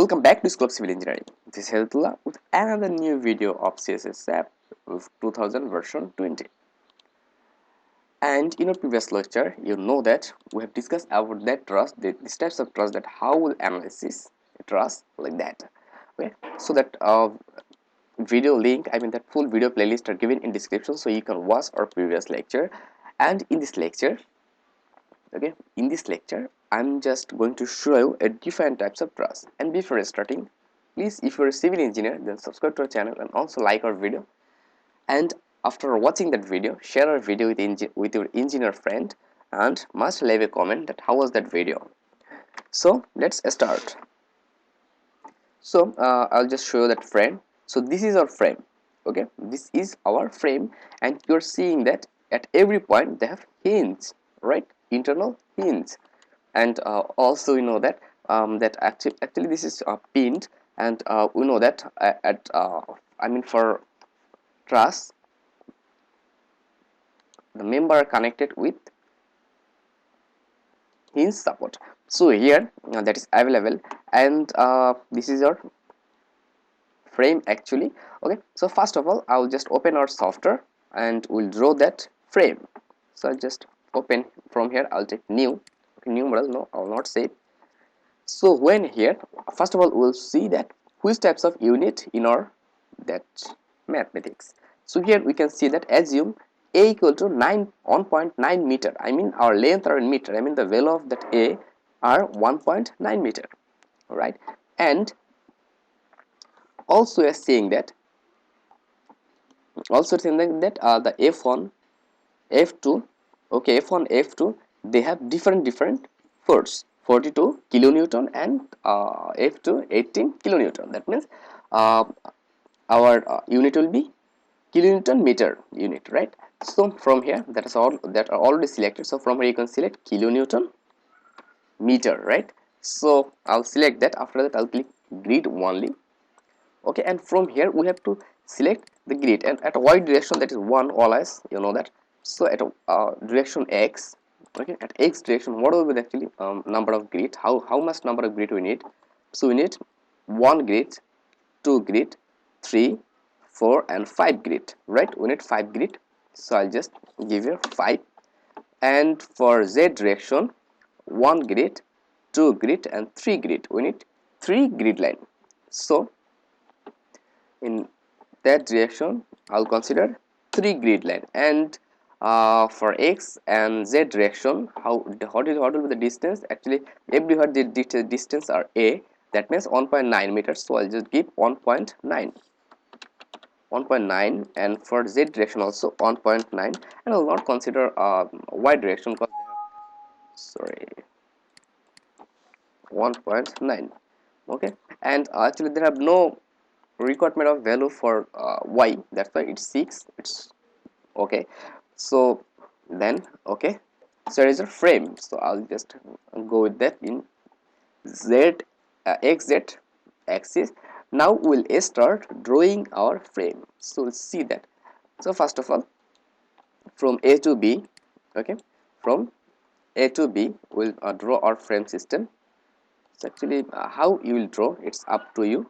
Welcome back to School of Civil Engineering. This is Hedaetullah with another new video of CSI SAP 2000 version 20. And in our previous lecture, you know that we have discussed about that trust, these types of trust, that how will analysis trust like that. Okay, so that video link, that full video playlist are given in description, so you can watch our previous lecture. And in this lecture, I'm just going to show you a different types of trust. And before starting, please, if you're a civil engineer, then subscribe to our channel and also like our video. And after watching that video, share our video with your engineer friend and must leave a comment that how was that video. So let's start. So I'll just show you that frame. So this is our frame. Okay, this is our frame, and you're seeing that at every point they have hinge, right? Internal hinge. And also you know that that actually this is pinned, and we know that for truss the member are connected with hinge support. So here that is available, and this is our frame actually. Okay, so first of all I'll just open our software and we'll draw that frame. So I'll just open from here. I'll take new. Okay, numeral, no, I'll not save. So when here, first of all we'll see that which types of unit in our that mathematics. So here we can see that assume a equal to 1.9 meter. Our length are in meter. The value of that a are 1.9 meter. All right, and also we are saying that the F1, F2, okay, F1, F2, they have different force, 42 kilonewton, and F2 18 kilonewton. That means our unit will be kilonewton meter unit, right? So from here, that is all that are already selected. So from here you can select kilonewton meter, right? So I'll select that. After that I'll click grid only. Okay, and from here we have to select the grid, and at y direction, that is 1 always, you know that. So at direction x, okay, at x direction, what will be the actually number of grid, how much number of grid we need. So we need 1 grid, 2 grid, 3, 4 and 5 grid, right? We need 5 grid, so I'll just give you 5. And for z direction, 1 grid, 2 grid and 3 grid, we need 3 grid line. So in that direction I'll consider 3 grid line. And for x and z direction, what will be the distance? Actually everywhere the distance are a, that means 1.9 meters, so I'll just give 1.9, and for z direction also 1.9, and I'll not consider y direction because 1.9. okay, and actually there have no requirement of value for y, that's why it's 6. It's okay. So then okay, so there is a frame, so I'll just go with that in z xz axis. Now we'll start drawing our frame. So we'll see that. So first of all, from a to b, okay, from a to b we'll draw our frame system. So actually how you will draw, it's up to you.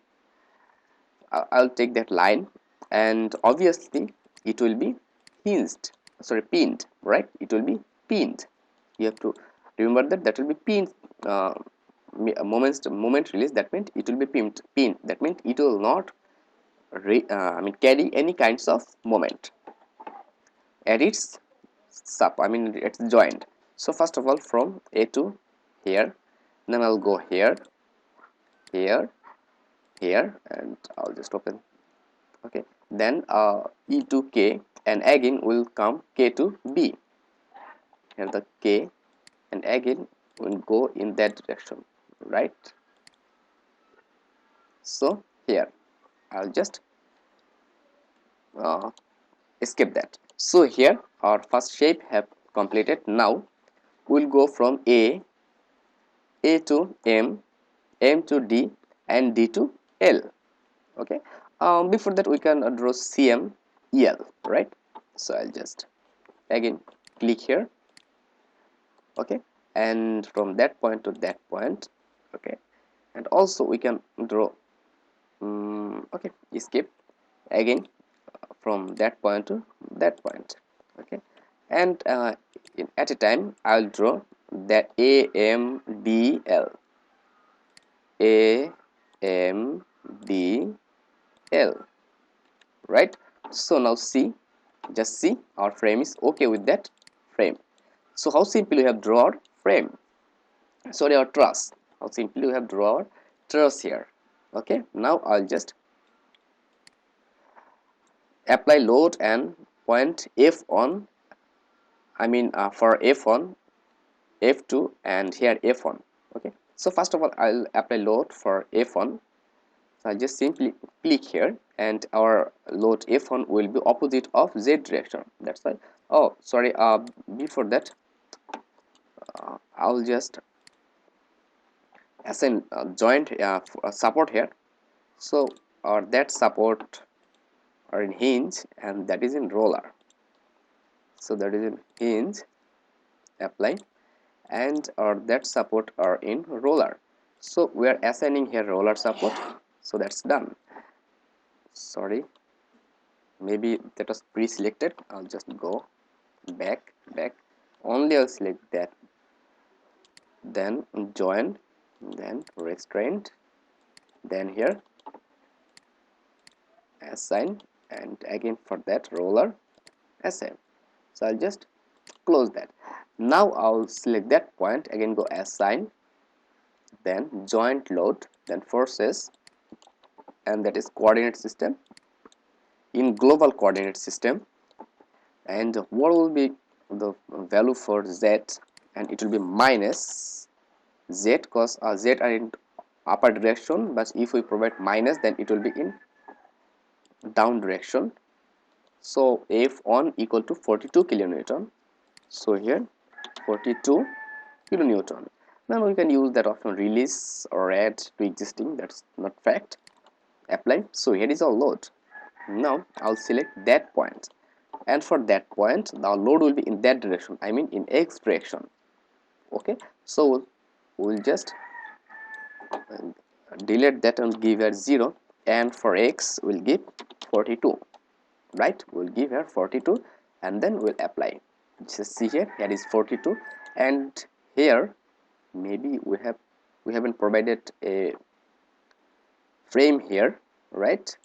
I'll take that line, and obviously it will be pinned, right? It will be pinned. You have to remember that will be pinned. Moment release, that means it will be pinned. That means it will not carry any kinds of moment at its it's joined. So first of all, from a to here, then I'll go here, and I'll just open. Okay, then e to k, and again will come k to b, and the k and again will go in that direction, right? So here I'll just escape that. So here our first shape have completed. Now we'll go from a to m to d, and d to l. Okay, before that we can draw cm el, right? So I'll just again click here. Okay, and from that point to that point, okay, and also we can draw okay, skip again from that point to that point. Okay, and at a time I'll draw that AMDL, right? So now see, just see, our frame is okay with that frame. So how simply we have drawn our frame, sorry, our truss. How simply we have drawn our truss here. Okay, now I'll just apply load and point F on, I mean for F1, F2 and here F1. Okay, so first of all I'll apply load for F1. So I'll just simply click here and our load F1 will be opposite of Z direction. That's why, oh sorry, before that I'll just assign joint support here. So or that support are in hinge and that is in roller. So that is in hinge, apply, and or that support are in roller. So we are assigning here roller support. So that's done. Sorry, maybe that was pre-selected. I'll just go back, only I'll select that, then join, then restraint, then here assign, and again for that roller assign. So I'll just close that. Now I'll select that point, again go assign, then joint load, then forces, and that is coordinate system, in global coordinate system, and what will be the value for Z, and it will be minus Z, because Z are in upper direction, but if we provide minus then it will be in down direction. So F1 equal to 42 kilonewton. So here 42 kilonewton. Now we can use that option release or add to existing, that's not fact. Apply. So here is our load. Now I'll select that point, and for that point the load will be in that direction, I mean in X direction. Okay, so we'll just delete that and give here 0, and for X we'll give 42, right? We'll give here 42 and then we'll apply. Just see here, here is 42, and here maybe we haven't provided a frame here, right?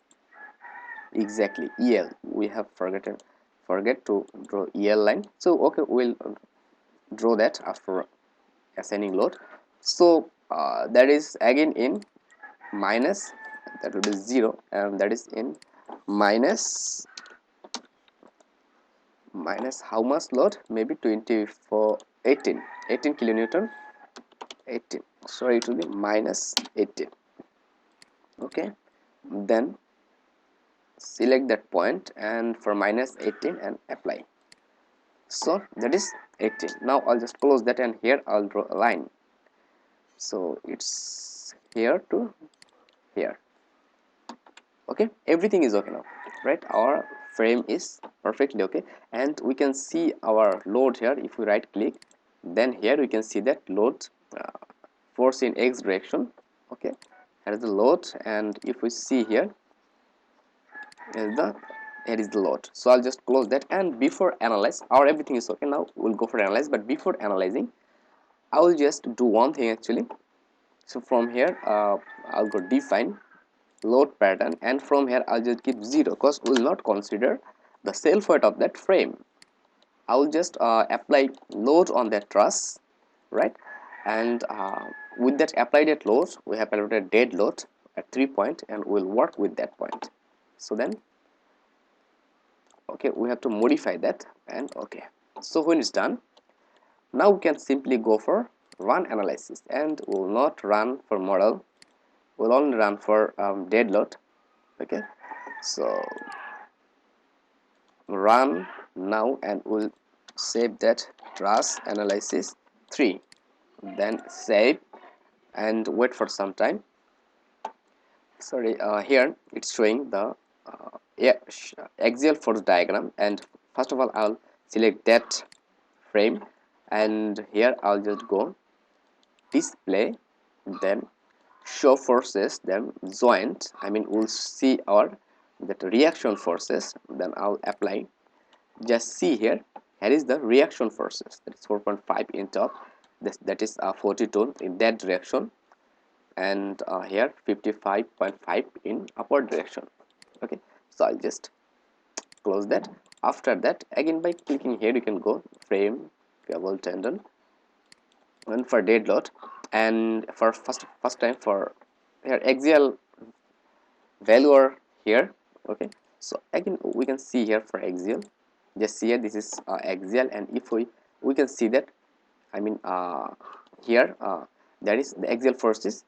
Exactly, EL, we have forget to draw EL line. So okay, we'll draw that after assigning load. So that is again in minus, that will be 0, and that is in minus how much load, maybe 24 18 kilonewton, 18, sorry, it will be minus 18. Okay, then select that point and for minus 18 and apply. So that is 18. Now I'll just close that, and here I'll draw a line. So it's here to here. Okay, everything is okay now, right? Our frame is perfectly okay, and we can see our load here. If we right click, then here we can see that load force in X direction. Okay, here is the load, and if we see here is the load. So I'll just close that, and before analyze, our everything is okay. Now we'll go for analyze, but before analyzing I will just do one thing actually. So from here I'll go define load pattern, and from here I'll just keep 0, because we will not consider the self weight of that frame. I will just apply load on that truss, right? And with that applied at load, we have applied dead load at 3 point, and we'll work with that point. So then okay, we have to modify that, and okay, so when it's done, now we can simply go for run analysis, and we'll not run for model, we'll only run for dead load. Okay, so run now, and we'll save that truss analysis 3, then save and wait for some time. Sorry, here it's showing the axial force diagram, and first of all I'll select that frame, and here I'll just go display, then show forces, then joint, I mean we'll see our that reaction forces, then I'll apply. Just see here, here is the reaction forces, that is 4.5 in top, that is 42 in that direction, and here 55.5 in upward direction. Okay, so I'll just close that. After that, again by clicking here, you can go frame, cable, tendon, and for dead load, and for first time for here axial value are here. Okay, so again we can see here for axial, just see here, this is axial, and if we can see that, I mean here that is the axial force is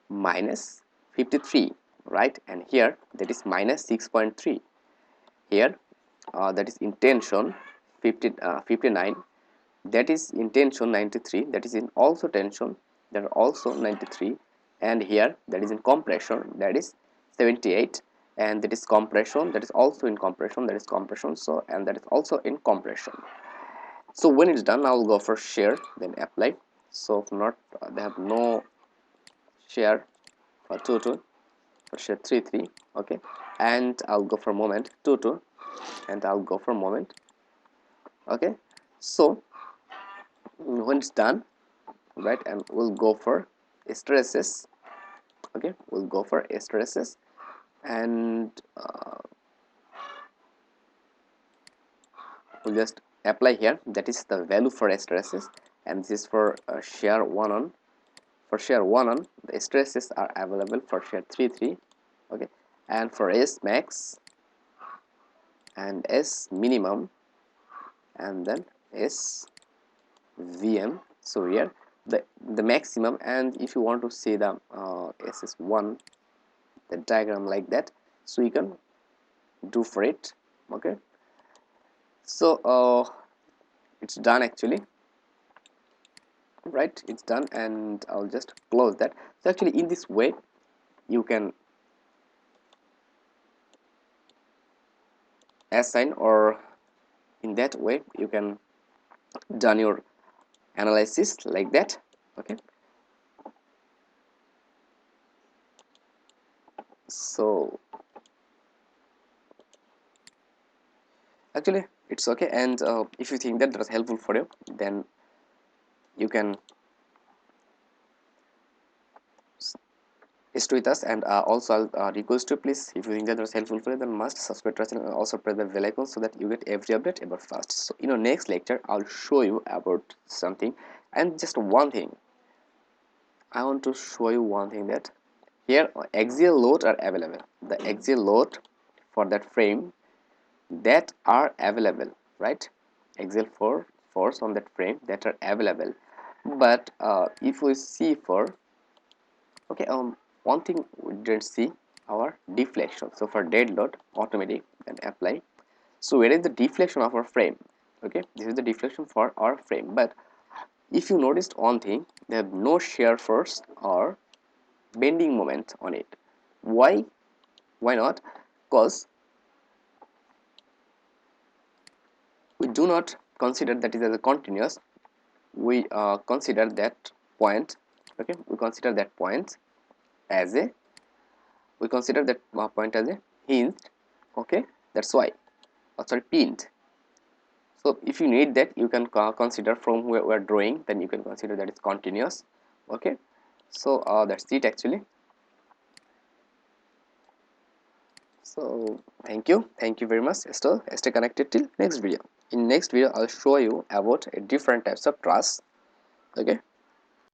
minus 53, right, and here that is minus 6.3. Here that is in tension 59, that is in tension 93, that is in also tension, that are also 93, and here that is in compression, that is 78, and that is compression, that is also in compression, that is compression, so, and that is also in compression. So when it's done, I will go for shear, then apply. So if not they have no shear for 2 for shear 3, okay, and I'll go for moment 2, and I'll go for moment. Okay, so when it's done, right, and we'll go for stresses. Okay, we'll go for stresses, and we'll just apply here, that is the value for stresses, and this is for shear 1 on. For shear 1 on, the stresses are available for shear 3. Okay, and for S max and S minimum, and then S VM. So here the maximum, and if you want to see the SS1, the diagram like that, so you can do for it. Okay, so it's done actually, right, it's done, and I'll just close that. So actually in this way you can assign, or in that way you can done your analysis like that. Okay, so actually it's okay, and if you think that was helpful for you, then you can stay with us, and also I'll request you, please, if you think that was helpful for you, then must subscribe to our channel and also press the bell icon so that you get every update about fast. So in our next lecture I'll show you about something, and just one thing I want to show you, one thing, that here axial load are available, the axial load for that frame that are available, right, axial force on that frame that are available. But if we see for, okay, one thing we didn't see, our deflection. So for dead load automatic, and apply. So where is the deflection of our frame? Okay, this is the deflection for our frame, but if you noticed one thing, they have no shear force or bending moment on it. Why not? Because we do not consider that is as a continuous, we consider that point. Okay, we consider that point as a, we consider that point as a hinged. Okay, that's why, sorry, pinned. So if you need that, you can consider from where we are drawing, then you can consider that it's continuous. Okay, so that's it actually. So thank you very much. Stay connected till next video. In next video I'll show you about different types of truss. Okay.